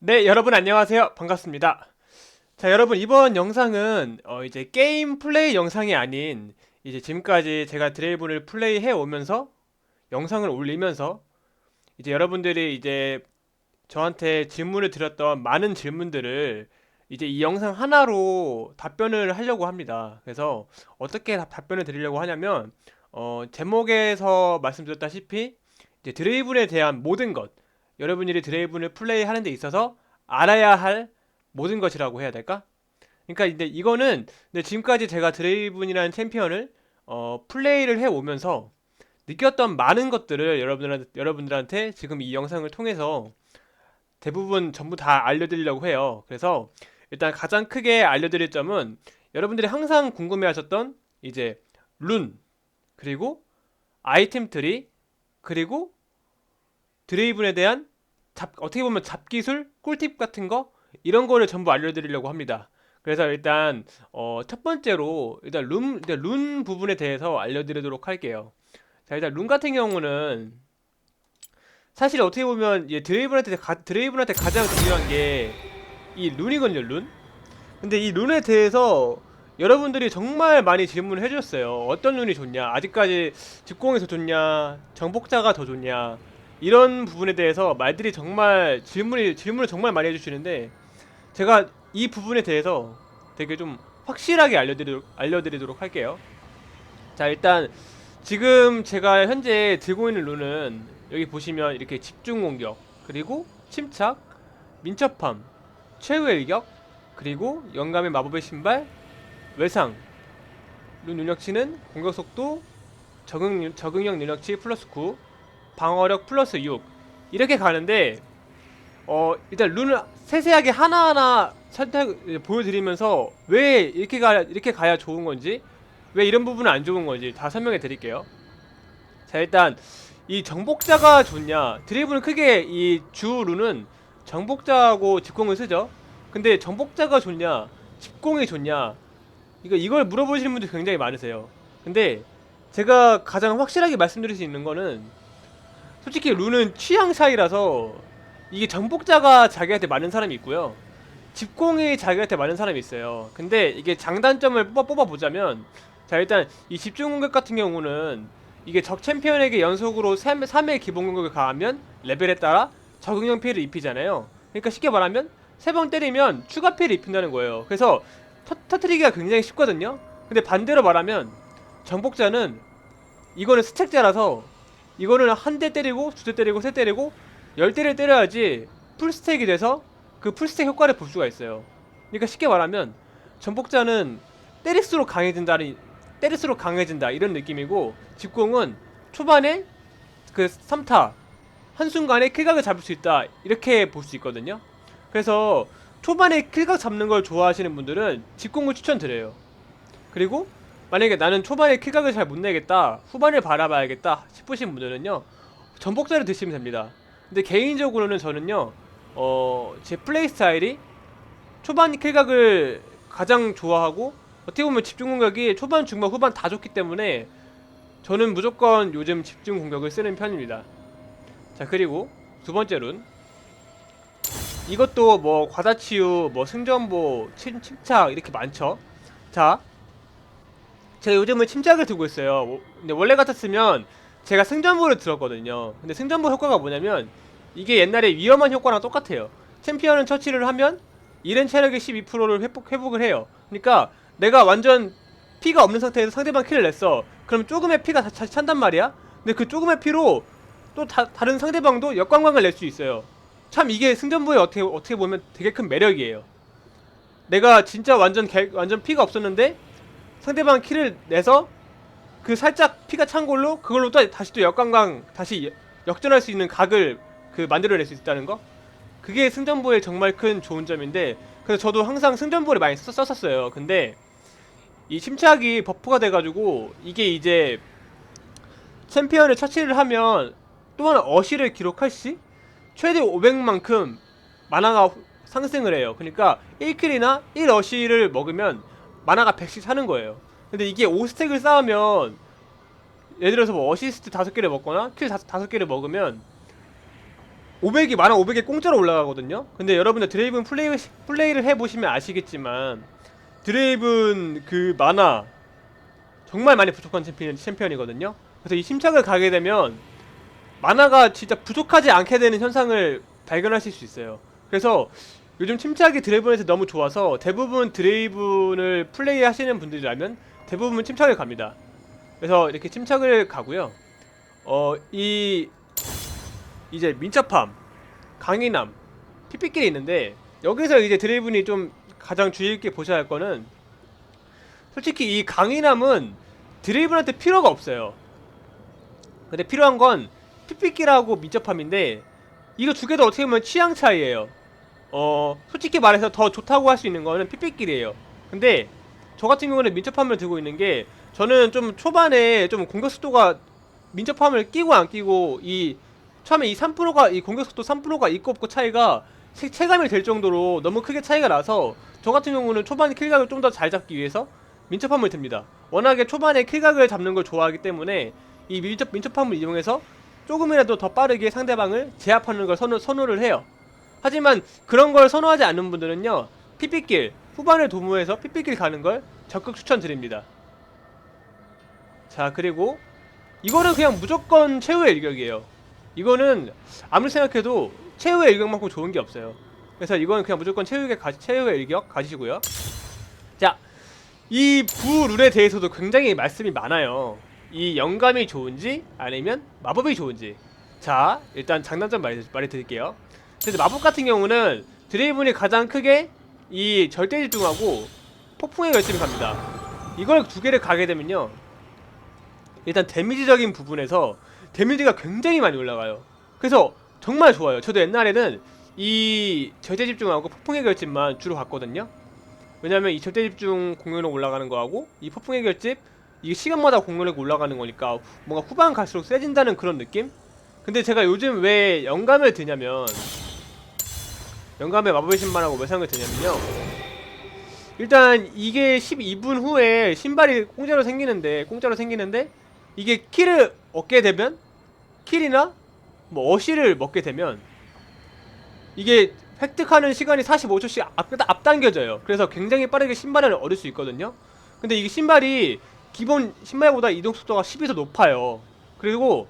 네, 여러분 안녕하세요. 반갑습니다. 자, 여러분 이번 영상은 이제 게임 플레이 영상이 아닌 이제 지금까지 제가 드래곤을 플레이해 오면서 영상을 올리면서 이제 여러분들이 이제 저한테 질문을 드렸던 많은 질문들을 이제 이 영상 하나로 답변을 하려고 합니다. 그래서 어떻게 답변을 드리려고 하냐면 제목에서 말씀드렸다시피 이제 드레이븐에 대한 모든 것, 여러분들이 드레이븐을 플레이하는 데 있어서 알아야 할 모든 것이라고 해야 될까? 그러니까 이제 이거는 근데 지금까지 제가 드레이븐이라는 챔피언을 플레이를 해 오면서 느꼈던 많은 것들을 여러분들한테 지금 이 영상을 통해서 대부분 전부 다 알려드리려고 해요. 그래서 일단 가장 크게 알려드릴 점은 여러분들이 항상 궁금해하셨던 이제 룬, 그리고 아이템 트리, 그리고 드레이븐에 대한 어떻게 보면 잡기술, 꿀팁 같은 거 이런 거를 전부 알려드리려고 합니다. 그래서 일단 첫 번째로 일단 룬 부분에 대해서 알려드리도록 할게요. 자, 일단 룬 같은 경우는 사실 어떻게 보면 드레이븐한테 가장 중요한 게 이 룬이거든요, 룬. 근데 이 룬에 대해서 여러분들이 정말 많이 질문을 해주셨어요. 어떤 룬이 좋냐? 아직까지 집공에서 좋냐? 정복자가 더 좋냐? 이런 부분에 대해서 말들이 정말 질문을 정말 많이 해주시는데 제가 이 부분에 대해서 되게 좀 확실하게 알려드리도록 할게요. 자, 일단 지금 제가 현재 들고 있는 룬은 여기 보시면 이렇게 집중 공격, 그리고 침착, 민첩함, 최후의 일격, 그리고 영감의 마법의 신발, 외상, 룬 능력치는 공격속도, 적응력 능력치 플러스 9, 방어력 플러스 6 이렇게 가는데 일단 룬을 세세하게 하나하나 보여드리면서 왜 이렇게 가야 좋은 건지, 왜 이런 부분은 안 좋은 건지 다 설명해 드릴게요. 자, 일단 이 정복자가 좋냐, 드리블은 크게 이 주 룬은 정복자하고 집공을 쓰죠. 근데 정복자가 좋냐, 집공이 좋냐, 이걸 물어보시는 분들 굉장히 많으세요. 근데 제가 가장 확실하게 말씀드릴 수 있는 거는 솔직히 룬은 취향 차이라서 이게 정복자가 자기한테 맞는 사람이 있고요, 집공이 자기한테 맞는 사람이 있어요. 근데 이게 장단점을 뽑아보자면, 자, 일단 이 집중 공격 같은 경우는 이게 적 챔피언에게 연속으로 3회 기본 공격을 가하면 레벨에 따라 적응형 피해를 입히잖아요. 그러니까 쉽게 말하면 3번 때리면 추가 피해를 입힌다는 거예요. 그래서 터트리기가 굉장히 쉽거든요. 근데 반대로 말하면 정복자는 이거는 스택자라서 이거는 한 대 때리고, 두 대 때리고, 세 때리고, 10대를 때려야지 풀스택이 돼서 그 풀스택 효과를 볼 수가 있어요. 그러니까 쉽게 말하면 전복자는 때릴수록 강해진다 이런 느낌이고, 집공은 초반에 그 3타 한순간에 킬각을 잡을 수 있다 이렇게 볼 수 있거든요. 그래서 초반에 킬각 잡는 걸 좋아하시는 분들은 집공을 추천드려요. 그리고 만약에 나는 초반에 킬각을 잘 못 내겠다, 후반을 바라봐야겠다 싶으신 분들은요, 전복자를 드시면 됩니다. 근데 개인적으로는 저는요, 제 플레이 스타일이 초반 킬각을 가장 좋아하고, 어떻게 보면 집중 공격이 초반, 중반, 후반 다 좋기 때문에 저는 무조건 요즘 집중 공격을 쓰는 편입니다. 자, 그리고 두 번째 룬, 이것도 뭐 과다치유, 뭐 승전보, 침착 이렇게 많죠. 자, 제가 요즘은 침착을 두고 있어요. 근데 원래 같았으면 제가 승전보를 들었거든요. 근데 승전보 효과가 뭐냐면 이게 옛날에 위험한 효과랑 똑같아요. 챔피언은 처치를 하면 잃은 체력의 12%를 회복을 해요. 그러니까 내가 완전 피가 없는 상태에서 상대방 킬을 냈어. 그럼 조금의 피가 다시 찬단 말이야. 근데 그 조금의 피로 또 다른 상대방도 역광광을 낼 수 있어요. 참 이게 승전보의 어떻게 보면 되게 큰 매력이에요. 내가 진짜 완전 피가 없었는데 상대방 킬을 내서 그 살짝 피가 찬 걸로 그걸로 또 다시 또 역관광 다시 역전할 수 있는 각을 만들어낼 수 있다는 거, 그게 승전보의 정말 큰 좋은 점인데, 그래서 저도 항상 승전보를 많이 썼었어요. 근데 이 침착이 버프가 돼가지고 이게 이제 챔피언을 처치를 하면 또한 어시를 기록할 시 최대 500만큼 마나가 상승을 해요. 그러니까 1킬이나 1어시를 먹으면 마나가 100씩 사는 거예요. 근데 이게 5스택을 쌓으면, 예를 들어서 뭐 어시스트 5개를 먹거나 킬 5개를 먹으면 500이 만화 500에 공짜로 올라가거든요. 근데 여러분들 드레이븐 플레이를 해보시면 아시겠지만 드레이븐 그 만화 정말 많이 부족한 챔피언이거든요. 그래서 이 침착을 가게 되면 만화가 진짜 부족하지 않게 되는 현상을 발견하실 수 있어요. 그래서 요즘 침착이 드레이븐에서 너무 좋아서 대부분 드레이븐을 플레이 하시는 분들이라면 대부분 침착을 갑니다. 그래서 이렇게 침착을 가고요. 이제 민첩함, 강인함, PP끼리 있는데 여기서 이제 드레이븐이 좀 가장 주의 있게 보셔야 할 거는 솔직히 이 강인함은 드레이븐한테 필요가 없어요. 근데 필요한 건 PP끼라고 민첩함인데 이거 두 개 다 어떻게 보면 취향 차이예요. 솔직히 말해서 더 좋다고 할 수 있는 거는 PP끼리예요. 근데 저 같은 경우는 민첩함을 들고 있는 게 저는 좀 초반에 좀 공격 속도가 민첩함을 끼고 안 끼고 처음에 이 3%가 이 공격 속도 3%가 있고 없고 차이가 체감이 될 정도로 너무 크게 차이가 나서 저 같은 경우는 초반 킬각을 좀 더 잘 잡기 위해서 민첩함을 듭니다. 워낙에 초반에 킬각을 잡는 걸 좋아하기 때문에 이 민첩함을 이용해서 조금이라도 더 빠르게 상대방을 제압하는 걸 선호를 해요. 하지만 그런 걸 선호하지 않는 분들은요, PP길 후반을 도모해서 PP길 가는 걸 적극 추천드립니다. 자, 그리고 이거는 그냥 무조건 최후의 일격이에요. 이거는 아무리 생각해도 최후의 일격만큼 좋은 게 없어요. 그래서 이거는 그냥 무조건 최후의 일격 가지시고요. 자, 이 부룰에 대해서도 굉장히 말씀이 많아요. 이 영감이 좋은지 아니면 마법이 좋은지. 자, 일단 장단점 말해드릴게요. 그래서 마법 같은 경우는 드레이븐이 가장 크게 이 절대 집중하고 폭풍의 결심을 갑니다. 이걸 두 개를 가게 되면요, 일단 데미지적인 부분에서 데미지가 굉장히 많이 올라가요. 그래서 정말 좋아요. 저도 옛날에는 이 절대 집중하고 폭풍의 결집만 주로 갔거든요. 왜냐면 이 절대 집중 공격력 올라가는 거하고 이 폭풍의 결집 이게 시간마다 공격력이 올라가는 거니까 뭔가 후반 갈수록 세진다는 그런 느낌? 근데 제가 요즘 왜 영감을 드냐면, 영감의 마법의 신발하고 외상을 드냐면요, 일단 이게 12분 후에 신발이 공짜로 생기는데 이게 킬을 얻게 되면, 킬이나 뭐 어시를 먹게 되면 이게 획득하는 시간이 45초씩 앞당겨져요. 그래서 굉장히 빠르게 신발을 얻을 수 있거든요. 근데 이게 신발이 기본 신발보다 이동속도가 10이 더 높아요. 그리고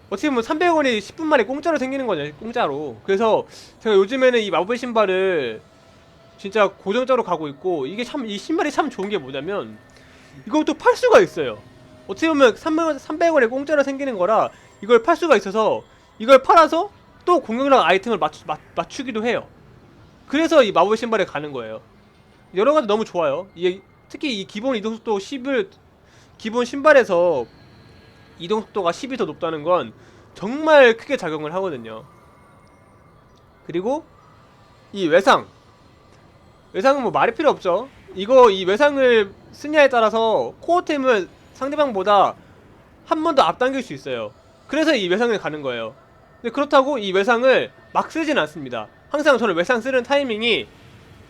어떻게 보면 300원이 10분 만에 공짜로 생기는 거죠. 공짜로. 그래서 제가 요즘에는 이 마법의 신발을 진짜 고정적으로 가고 있고, 이게 참, 이 신발이 참 좋은 게 뭐냐면 이것도 팔 수가 있어요. 어떻게 보면 300원에 공짜로 생기는 거라 이걸 팔 수가 있어서 이걸 팔아서 또 공격력 아이템을 맞추기도 해요. 그래서 이 마법의 신발에 가는 거예요. 여러가지 너무 좋아요. 이게 특히 이 기본 이동속도 10을 기본 신발에서 이동속도가 10이 더 높다는 건 정말 크게 작용을 하거든요. 그리고 이 외상은 뭐 말이 필요 없죠. 이 외상을 쓰냐에 따라서 코어템을 상대방보다 한 번 더 앞당길 수 있어요. 그래서 이 외상을 가는 거예요. 근데 그렇다고 이 외상을 막 쓰진 않습니다. 항상 저는 외상 쓰는 타이밍이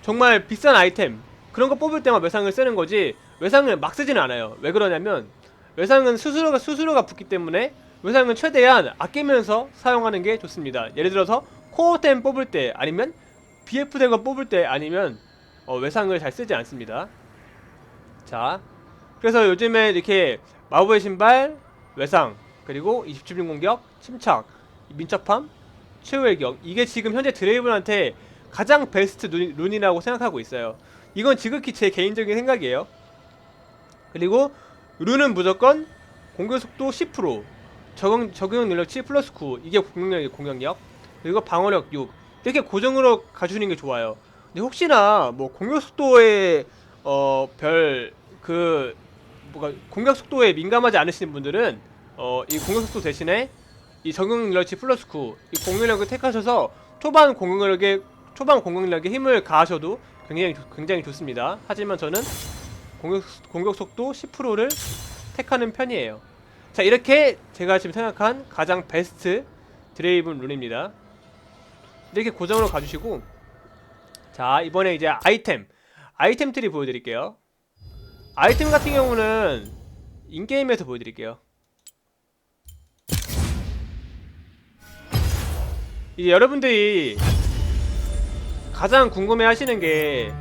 정말 비싼 아이템 그런 거 뽑을 때만 외상을 쓰는 거지 외상을 막 쓰진 않아요. 왜 그러냐면 외상은 수수료가 붙기 때문에 외상은 최대한 아끼면서 사용하는 게 좋습니다. 예를 들어서 코어템 뽑을 때 아니면 BF 된 거 뽑을 때 아니면 외상을 잘 쓰지 않습니다. 자, 그래서 요즘에 이렇게 마법의 신발, 외상, 그리고 27분 공격, 침착, 민첩함, 최후의 격, 이게 지금 현재 드레이븐한테 가장 베스트 룬이라고 생각하고 있어요. 이건 지극히 제 개인적인 생각이에요. 그리고 룬은 무조건 공격속도 10%, 적용 능력 7 플러스 9, 이게 공격력, 그리고 방어력 6, 이렇게 고정으로 가주는 게 좋아요. 근데 혹시나 뭐 공격속도에 공격속도에 민감하지 않으시는 분들은 이 공격속도 대신에 이 적용 능력 7 플러스 9, 이 공격력을 택하셔서 초반 공격력에 힘을 가하셔도 굉장히 좋습니다. 하지만 저는 공격속도 10%를 택하는 편이에요. 자, 이렇게 제가 지금 생각한 가장 베스트 드레이븐 룬입니다. 이렇게 고정으로 가주시고, 자, 이번에 이제 아이템 트리 보여드릴게요. 아이템 같은 경우는 인게임에서 보여드릴게요. 이제 여러분들이 가장 궁금해 하시는 게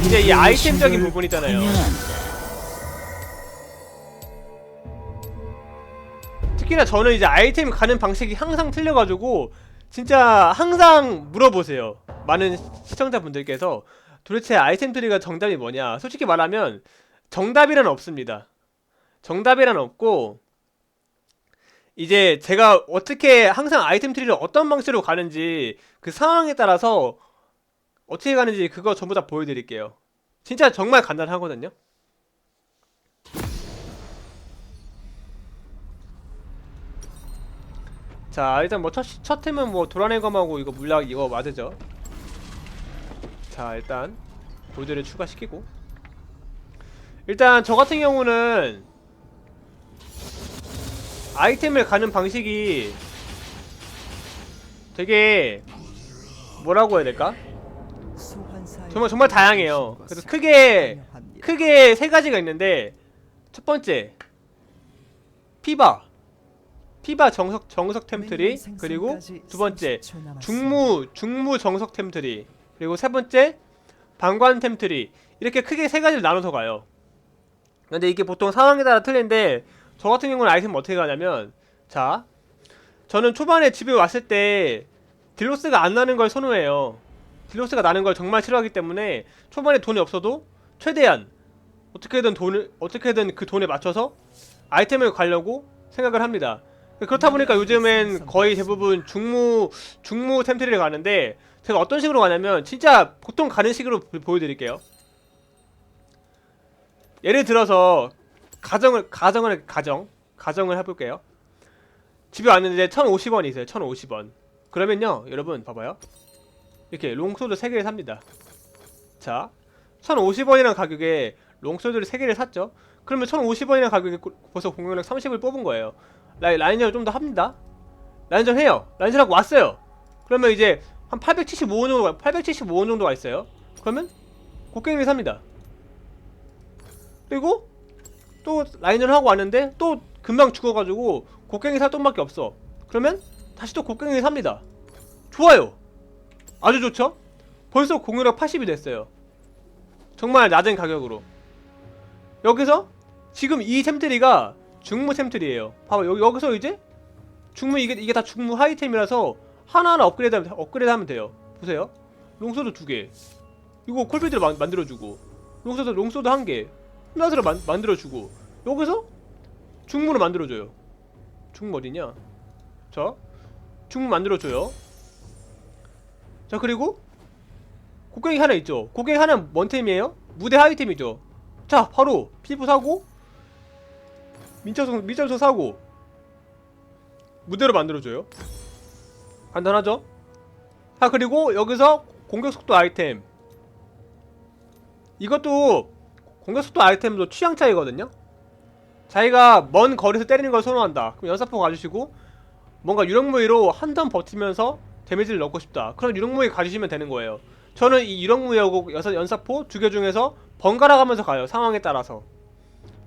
이제 이 아이템적인 부분이잖아요. 특히나 저는 이제 아이템 가는 방식이 항상 틀려가지고 진짜 항상 물어보세요. 많은 시청자분들께서 도대체 아이템 트리가 정답이 뭐냐. 솔직히 말하면 정답이란 없습니다. 정답이란 없고 이제 제가 어떻게 항상 아이템 트리를 어떤 방식으로 가는지 그 상황에 따라서 어떻게 가는지 그거 전부 다 보여드릴게요. 진짜 정말 간단하거든요. 자, 일단 뭐 첫 템은 뭐 도라네 검하고 이거 물약 이거 맞으죠. 자, 일단 골드를 추가시키고 일단 저 같은 경우는 아이템을 가는 방식이 되게 뭐라고 해야 될까? 정말 다양해요. 그래서 크게 세 가지가 있는데 첫 번째 피바 정석 템트리, 그리고 두 번째 중무 정석 템트리, 그리고 세 번째 방관 템트리. 이렇게 크게 세 가지를 나눠서 가요. 근데 이게 보통 상황에 따라 틀린데 저 같은 경우는 아이템 어떻게 가냐면, 자, 저는 초반에 집에 왔을 때 딜로스가 안 나는 걸 선호해요. 딜로스가 나는 걸 정말 싫어하기 때문에 초반에 돈이 없어도 최대한 어떻게든 그 돈에 맞춰서 아이템을 가려고 생각을 합니다. 그렇다 보니까 요즘엔 거의 대부분 중무 템트리를 가는데, 제가 어떤 식으로 가냐면 진짜 보통 가는 식으로 보여드릴게요. 예를 들어서 가정을 해볼게요. 집에 왔는데 1,050원이 있어요. 1,050원. 그러면요, 여러분 봐봐요. 이렇게 롱소드 3개를 삽니다. 자, 1,050원이라는 가격에 롱소드를 3개를 샀죠. 그러면 1,050원이라는 가격에 벌써 공격력 30을 뽑은 거예요. 라인전을 좀 더 합니다. 라인전 해요. 라인전하고 왔어요. 그러면 이제 한 875원 정도가 있어요. 그러면 곡괭이를 삽니다. 그리고 또 라인전을 하고 왔는데 또 금방 죽어가지고 곡괭이 살 돈밖에 없어. 그러면 다시 또 곡괭이를 삽니다. 좋아요. 아주 좋죠? 벌써 공격력 80이 됐어요. 정말 낮은 가격으로. 여기서 지금 이 템트리가 중무 템트리예요. 봐봐, 여기서 이제 중무, 이게 다 중무 하이템이라서 하나하나 업그레이드하면 돼요. 보세요. 롱소드 2개, 이거 콜필드를 만들어주고, 롱소드 1개 플라스를 만들어주고, 여기서 중무를 만들어줘요. 중무 어디냐? 자, 중무 만들어줘요. 자, 그리고 곡괭이 하나 있죠. 곡괭이 하나는 뭔 템이에요? 무대 하이템이죠. 자, 바로 피부 사고 민첩성 사고 무대로 만들어줘요. 간단하죠? 자, 그리고 여기서 공격속도 아이템, 이것도 공격속도 아이템도 취향 차이거든요. 자기가 먼 거리에서 때리는 걸 선호한다. 그럼 연사포 가주시고, 뭔가 유령무기로 한 턴 버티면서 데미지를 넣고 싶다. 그럼 유령무기 가주시면 되는 거예요. 저는 이 유령무기하고 연사포 2개 중에서 번갈아 가면서 가요. 상황에 따라서.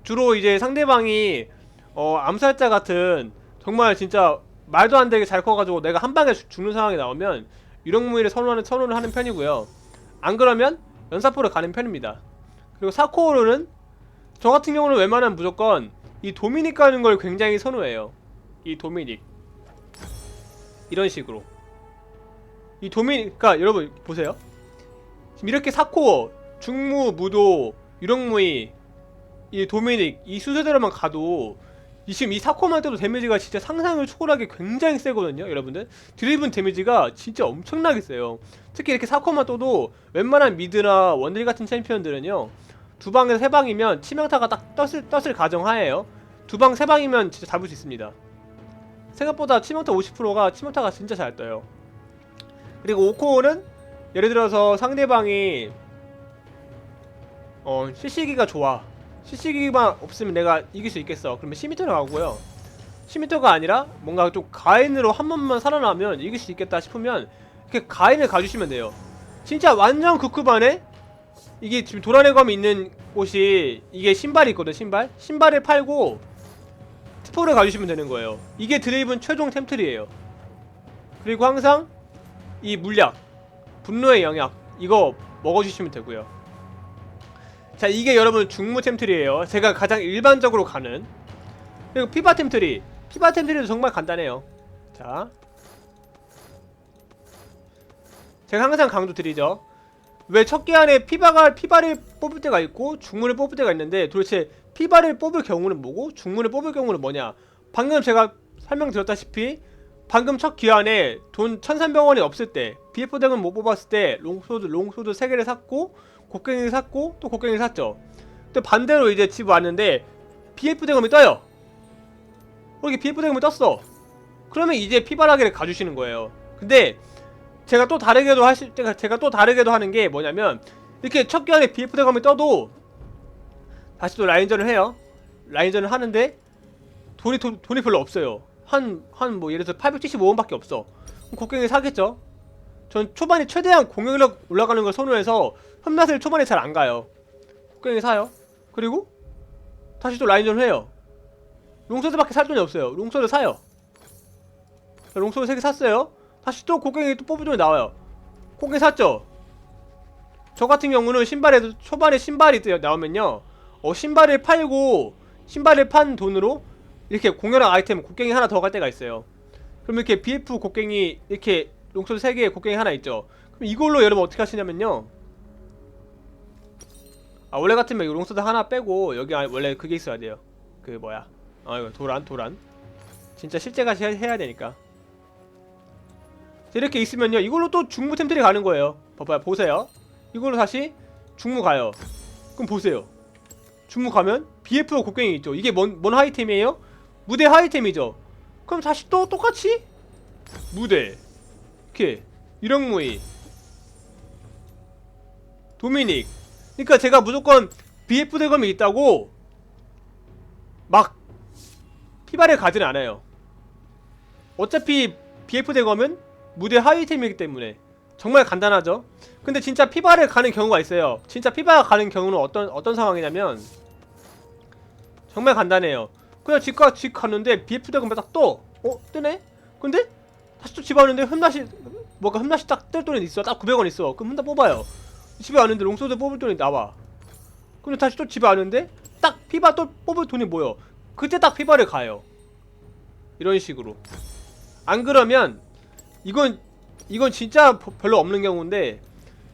주로 이제 상대방이 암살자 같은 정말 진짜 말도 안 되게 잘 커가지고 내가 한 방에 죽는 상황이 나오면 유령무기를 선호를 하는 편이고요. 안 그러면 연사포를 가는 편입니다. 그리고 사코어로는 저 같은 경우는 웬만하면 무조건 이 도미닉 가는 걸 굉장히 선호해요. 이 도미닉, 이런 식으로 이 도미닉, 그러니까 여러분 보세요. 지금 이렇게 사코어, 중무, 무도, 유령무이, 이 도미닉, 이 순서대로만 가도 지금 이 사코만 떠도 데미지가 진짜 상상을 초월하게 굉장히 세거든요. 여러분들 드리븐 데미지가 진짜 엄청나게 세요. 특히 이렇게 사코만 떠도 웬만한 미드나 원딜 같은 챔피언들은요, 2방에서 3방이면 치명타가 딱 떴을 가정하에요. 2방 3방이면 진짜 잡을 수 있습니다. 생각보다 치명타 50%가 치명타가 진짜 잘 떠요. 그리고 오코어는 예를 들어서 상대방이 CC기가 좋아, CC기만 없으면 내가 이길 수 있겠어. 그러면 10m로 가고요. 10m가 아니라 뭔가 좀 가인으로 한 번만 살아나면 이길 수 있겠다 싶으면 이렇게 가인을 가주시면 돼요. 진짜 완전 극후반에 이게 지금 도라네검이 있는 곳이, 이게 신발이 있거든. 신발을 팔고 10%를 가주시면 되는 거예요. 이게 드레이븐 최종 템트리예요. 그리고 항상 이 물약, 분노의 영약 이거 먹어주시면 되고요. 자, 이게 여러분 중무 템트리예요. 제가 가장 일반적으로 가는. 그리고 피바 템트리. 피바 템트리도 정말 간단해요. 자, 제가 항상 강조 드리죠. 왜 첫 기한에 피바를 뽑을 때가 있고 중문을 뽑을 때가 있는데, 도대체 피바를 뽑을 경우는 뭐고 중문을 뽑을 경우는 뭐냐. 방금 제가 설명드렸다시피 방금 첫 기한에 돈 1300원이 없을 때 BF 덱은 못 뽑았을 때 롱소드 3개를 샀고 곡괭이를 샀고 또 곡괭이를 샀죠. 근데 반대로 이제 집 왔는데 BF 덱음이 떠요. 이렇게 BF 덱음이 떴어. 그러면 이제 피바라기를 가주시는 거예요. 근데 제가 또 다르게도 하는 게 뭐냐면, 이렇게 첫 기한에 BF 덱음이 떠도 다시 또 라인전을 해요. 라인전을 하는데 돈이 별로 없어요. 뭐 예를 들어서 875원밖에 없어. 그럼 곡괭이 사겠죠. 전 초반에 최대한 공격력 올라가는 걸 선호해서 흠낫을 초반에 잘 안 가요. 곡괭이 사요. 그리고 다시 또 라인전을 해요. 롱소드밖에 살 돈이 없어요. 롱소드 사요. 롱소드 3개 샀어요. 다시 또 곡괭이 또 뽑을 돈이 나와요. 곡괭이 샀죠. 저 같은 경우는 신발에도 초반에 신발이 나오면요, 신발을 팔고 신발을 판 돈으로 이렇게 공연한 아이템 곡괭이 하나 더 갈 때가 있어요. 그럼 이렇게 BF 곡괭이, 이렇게 롱소드 3개에 곡괭이 하나 있죠. 그럼 이걸로 여러분 어떻게 하시냐면요, 원래 같으면 롱소드 하나 빼고 여기 원래 그게 있어야 돼요. 그 뭐야, 이거 도란 진짜 실제같이 해야 되니까. 이렇게 있으면요, 이걸로 또 중무 템트리 가는 거예요. 봐봐요, 보세요. 이걸로 다시 중무 가요. 그럼 보세요, 중무 가면 BF 곡괭이 있죠. 이게 뭔 하이템이에요? 무대 하이템이죠. 그럼 다시 또 똑같이 무대, 이렇게 유령무이, 도미닉. 그러니까 제가 무조건 BF 대검이 있다고 막 피바를 가지는 않아요. 어차피 BF 대검은 무대 하이템이기 때문에 정말 간단하죠. 근데 진짜 피바를 가는 경우가 있어요. 진짜 피바가 가는 경우는 어떤 상황이냐면 정말 간단해요. 그냥 집 갔는데 BF 대검이 딱 떠. 뜨네? 근데 다시 또 집 왔는데 흠낫이 딱 뜰 돈이 있어. 딱 900원 있어. 그럼 흠낫 뽑아요. 집에 왔는데 롱소드 뽑을 돈이 나와. 근데 다시 또 집에 왔는데 딱 피바 또 뽑을 돈이 모여. 그때 딱 피바를 가요. 이런 식으로. 안 그러면 이건 진짜 별로 없는 경우인데,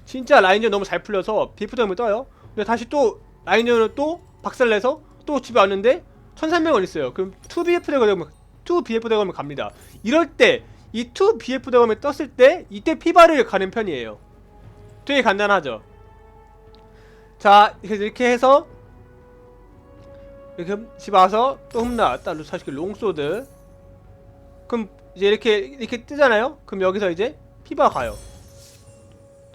진짜 라인전 너무 잘 풀려서 BF 대검이 떠요. 근데 다시 또 라인전을 또 박살내서 또 집에 왔는데 1300원 있어요. 그럼 2BF 대검이 갑니다. 이럴 때 이 2BF 대검이 떴을 때 이때 피바를 가는 편이에요. 되게 간단하죠. 자, 이렇게 해서 이렇게 집 와서 또 흠낫, 딱 사실 롱소드. 그럼 이제 이렇게 뜨잖아요. 그럼 여기서 이제 피바 가요.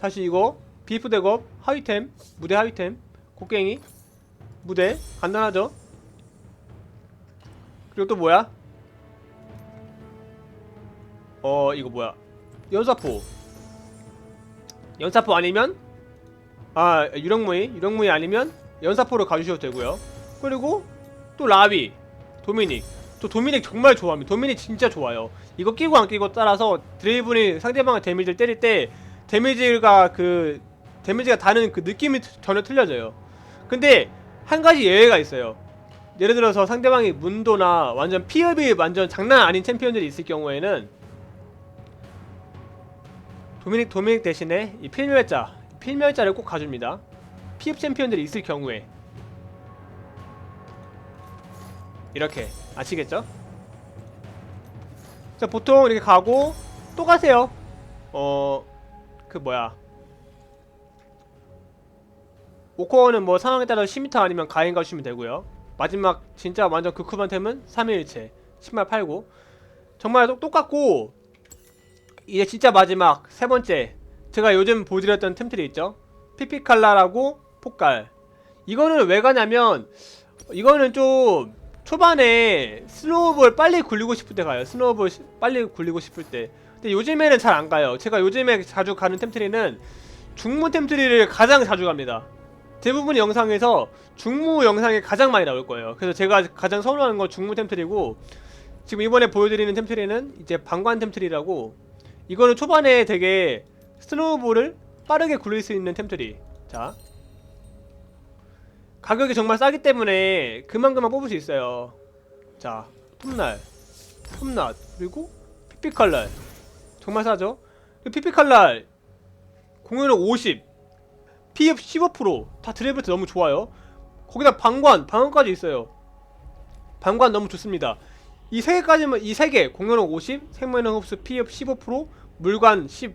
다시 이거 BF 대검 하위템, 무대 하위템, 곡괭이, 무대. 간단하죠. 그리고 또 뭐야? 이거 뭐야? 연사포 아니면 유령무이 아니면 연사포를 가주셔도 되고요. 그리고 또 라비, 도미닉. 저 도미닉 정말 좋아합니다. 도미닉 진짜 좋아요. 이거 끼고 안 끼고 따라서 드레이븐이 상대방의 데미지를 때릴 때 데미지가 다는 그 느낌이 전혀 틀려져요. 근데 한 가지 예외가 있어요. 예를 들어서 상대방이 문도나 완전 피업이 완전 장난 아닌 챔피언들이 있을 경우에는 도미닉 대신에 이 필멸자를 꼭 가줍니다. 피업 챔피언들이 있을 경우에. 이렇게 아시겠죠? 자, 보통 이렇게 가고 또 가세요. 그 뭐야, 오코어는 뭐 상황에 따라 10m 아니면 가행 가주시면 되고요. 마지막 진짜 완전 극후반 템은 3일체 신발 팔고. 정말 똑같고, 이제 진짜 마지막 세 번째, 제가 요즘 보여드렸던 템트리 있죠? 피피칼라라고 폭갈. 이거는 왜 가냐면, 이거는 좀 초반에 스노우볼 빨리 굴리고 싶을 때 가요. 스노우볼 빨리 굴리고 싶을 때. 근데 요즘에는 잘 안 가요. 제가 요즘에 자주 가는 템트리는 중무 템트리를 가장 자주 갑니다. 대부분의 영상에서 중무 영상이 가장 많이 나올 거예요. 그래서 제가 가장 선호하는 건 중무 템트리고, 지금 이번에 보여드리는 템트리는 이제 방관 템트리라고, 이거는 초반에 되게 스노우볼을 빠르게 굴릴 수 있는 템트리. 자, 가격이 정말 싸기 때문에 그만큼만 뽑을 수 있어요. 자, 톱날, 톱낫, 그리고 피피칼날 정말 싸죠? 피피칼날 공유력 50, PF 15%, 다 드래프트 너무 좋아요. 거기다 방관까지 있어요. 방관 너무 좋습니다. 이 세 개까지만, 이 세 개, 공유력 50, 생명력 흡수, PF 15%, 물관 10,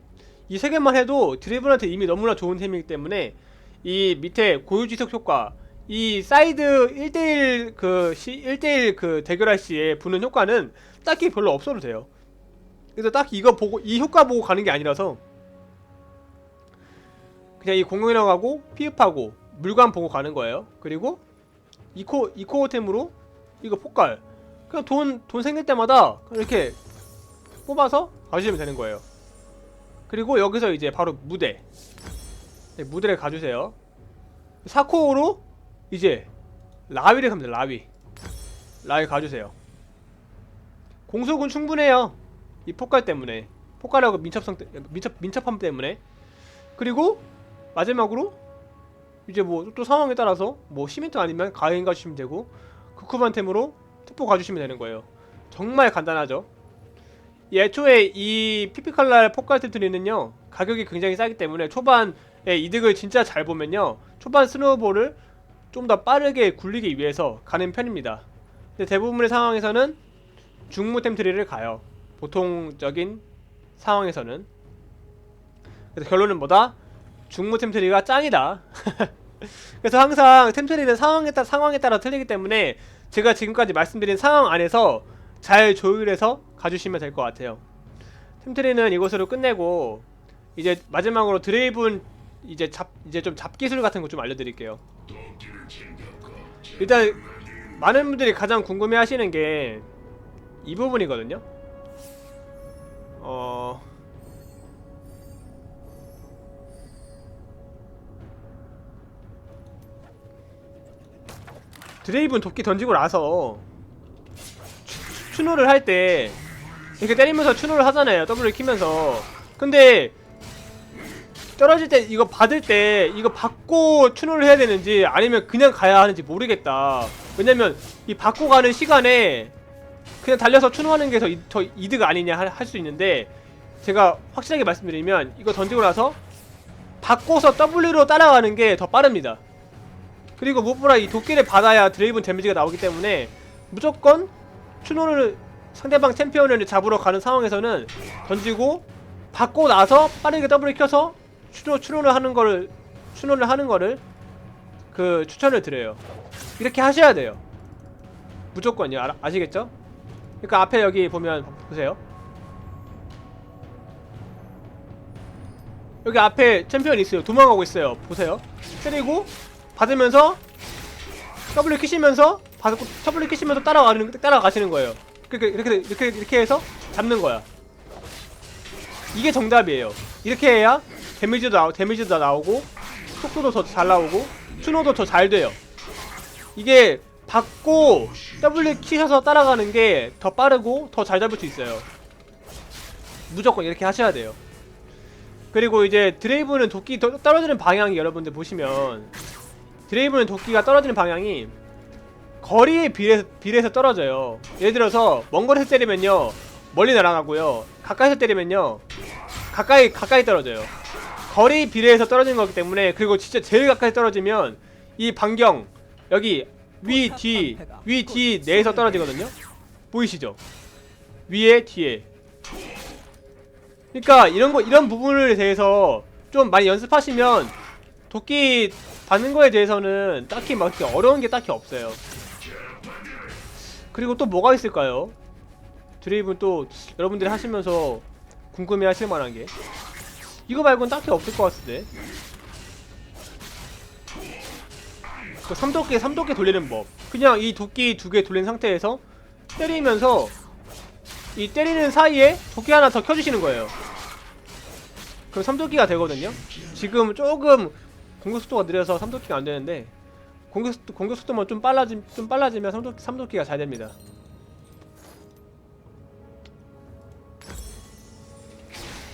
이 세 개만 해도 드래곤한테 이미 너무나 좋은 템이기 때문에, 이 밑에 고유지속 효과, 이 사이드 1대1 1대1 그 대결할 시에 부는 효과는 딱히 별로 없어도 돼요. 그래서 딱히 이거 보고, 이 효과 보고 가는 게 아니라서 그냥 이 공격력하고 피흡하고 물관 보고 가는 거예요. 그리고 이코어템으로 이거 폭갈, 그냥 돈 생길 때마다 이렇게 뽑아서 가주시면 되는 거예요. 그리고 여기서 이제 바로 무대, 네, 무대를 가주세요. 4코어로 이제 라위를 가면 돼요. 라위 가주세요. 공속은 충분해요. 이 폭갈 때문에, 폭갈하고 민첩함 때문에. 그리고 마지막으로 이제 뭐 또 상황에 따라서 뭐 시멘트 아니면 가행 가주시면 되고, 극후반템으로 특보 가주시면 되는 거예요. 정말 간단하죠. 애초에 이 피피칼날 폭갈 템트리는요 가격이 굉장히 싸기 때문에 초반에 이득을 진짜 잘 보면요, 초반 스노우볼을 좀 더 빠르게 굴리기 위해서 가는 편입니다. 근데 대부분의 상황에서는 중무 템트리를 가요. 보통적인 상황에서는. 그래서 결론은 뭐다? 중무 템트리가 짱이다. 그래서 항상 템트리는 상황에 따라 틀리기 때문에 제가 지금까지 말씀드린 상황 안에서 잘 조율해서 가주시면 될 것 같아요. 템트리는 이것으로 끝내고, 이제 마지막으로 드레이븐 이제 좀 잡기술 같은 거 좀 알려드릴게요. 일단 많은 분들이 가장 궁금해 하시는 게 이 부분이거든요. 드레이븐 도끼 던지고 나서 추노를 할 때 이렇게 때리면서 추노를 하잖아요. W를 키면서. 근데 떨어질 때 이거 받을 때 이거 받고 추노를 해야 되는지 아니면 그냥 가야 하는지 모르겠다. 왜냐면 이 받고 가는 시간에 그냥 달려서 추노하는 게 더 이득 아니냐 할 수 있는데, 제가 확실하게 말씀드리면 이거 던지고 나서 받고서 W로 따라가는 게 더 빠릅니다. 그리고 무엇보다 이 도끼를 받아야 드레이븐 데미지가 나오기 때문에 무조건 추노를, 상대방 챔피언을 잡으러 가는 상황에서는 던지고 받고 나서 빠르게 W를 켜서 추노를 하는 거를 그 추천을 드려요. 이렇게 하셔야 돼요. 무조건요. 아시겠죠? 그러니까 앞에 여기 보면 보세요. 여기 앞에 챔피언이 있어요. 도망가고 있어요. 보세요. 때리고 받으면서 W 키시면서 받고 W 키시면서 따라가시는 거예요. 이렇게 해서 잡는 거야. 이게 정답이에요. 이렇게 해야 데미지도 나오고 속도도 더 잘 나오고 추노도 더 잘 돼요. 이게 받고 W 키셔서 따라가는 게 더 빠르고 더 잘 잡을 수 있어요. 무조건 이렇게 하셔야 돼요. 그리고 이제 드레이브는 도끼 떨어지는 방향이, 여러분들 보시면 드레이브는 도끼가 떨어지는 방향이 거리에 비례해서 떨어져요. 예를 들어서 먼 거리에서 때리면요 멀리 날아가고요, 가까이서 때리면요 가까이 떨어져요. 거리 비례해서 떨어지는 거기 때문에. 그리고 진짜 제일 가까이 떨어지면 이 반경 여기 위 뒤 내에서 떨어지거든요. 보이시죠? 위에 뒤에. 그러니까 이런 부분에 대해서 좀 많이 연습하시면 도끼 받는 거에 대해서는 딱히 막 이렇게 어려운 게 딱히 없어요. 그리고 또 뭐가 있을까요? 드레이브는 또 여러분들이 하시면서 궁금해 하실 만한 게 이거 말고는 딱히 없을 것 같은데. 그 삼도끼 돌리는 법. 그냥 이 도끼 2개 돌린 상태에서 때리면서 이 때리는 사이에 도끼 하나 더 켜주시는 거예요. 그럼 삼도끼가 되거든요. 지금 조금 공격 속도가 느려서 삼도끼가 안 되는데 공격 속도만 좀 빨라지면 삼도끼가 잘 됩니다.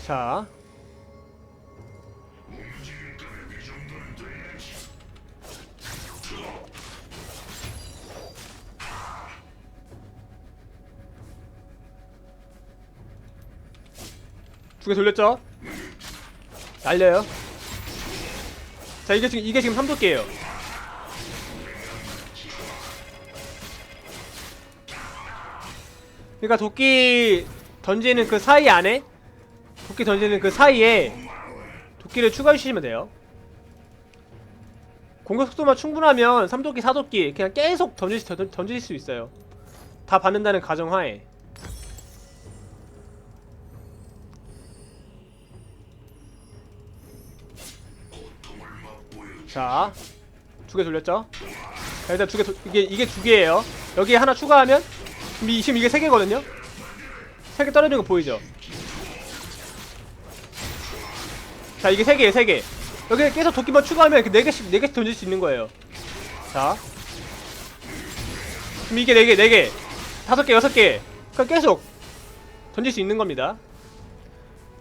자. 두 개 돌렸죠? 날려요. 자, 이게 지금 삼도끼예요. 그러니까 도끼 던지는 그 사이 안에 도끼 던지는 그 사이에 도끼를 추가해 주시면 돼요. 공격 속도만 충분하면 삼도끼, 사도끼 그냥 계속 던질 수 있어요. 다 받는다는 가정하에. 자, 두 개 돌렸죠? 자, 일단 이게 두 개예요. 여기에 하나 추가하면 지금 이게 세 개거든요. 세 개 떨어지는 거 보이죠? 자, 이게 세 개예요, 세 개. 여기 계속 도끼만 추가하면 이렇게 네 개씩 던질 수 있는 거예요. 자, 그럼 이게 네 개, 다섯 개, 여섯 개. 그러니까 계속 던질 수 있는 겁니다.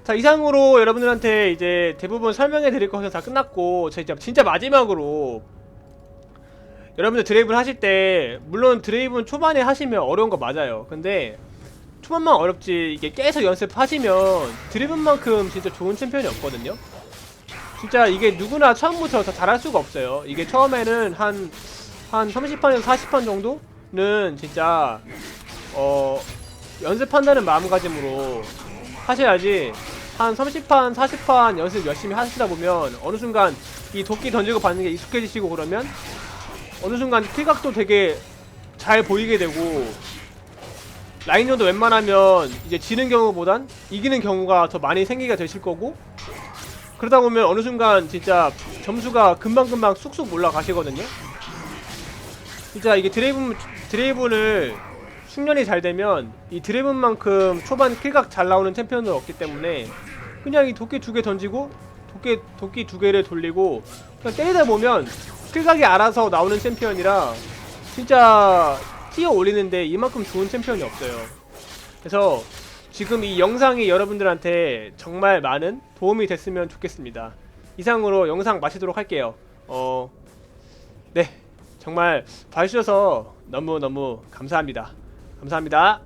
자, 이상으로 여러분들한테 이제 대부분 설명해 드릴 것은 다 끝났고, 제가 진짜 마지막으로 여러분들 드레이브를 하실 때, 물론 드레이브는 초반에 하시면 어려운 거 맞아요. 근데 초반만 어렵지 이게 계속 연습하시면 드리븐만큼 진짜 좋은 챔피언이 없거든요. 진짜 이게 누구나 처음부터 더 잘할 수가 없어요. 이게 처음에는 한 30판에서 40판 정도는 진짜 연습한다는 마음가짐으로 하셔야지, 한 30판 40판 연습 열심히 하시다 보면 어느 순간 이 도끼 던지고 받는 게 익숙해지시고, 그러면 어느 순간 킬각도 되게 잘 보이게 되고, 라인전도 웬만하면 이제 지는 경우보단 이기는 경우가 더 많이 생기게 되실 거고, 그러다 보면 어느 순간 진짜 점수가 금방금방 쑥쑥 올라가시거든요. 진짜 이게 드레이븐을 숙련이 잘 되면 이 드레이븐만큼 초반 킬각 잘 나오는 챔피언은 없기 때문에, 그냥 이 도끼 두 개 던지고 도끼 두 개를 돌리고 그냥 때리다 보면 킬각이 알아서 나오는 챔피언이라 진짜 티어 올리는데 이만큼 좋은 챔피언이 없어요. 그래서 지금 이 영상이 여러분들한테 정말 많은 도움이 됐으면 좋겠습니다. 이상으로 영상 마치도록 할게요. 네, 정말 봐주셔서 너무너무 감사합니다. 감사합니다.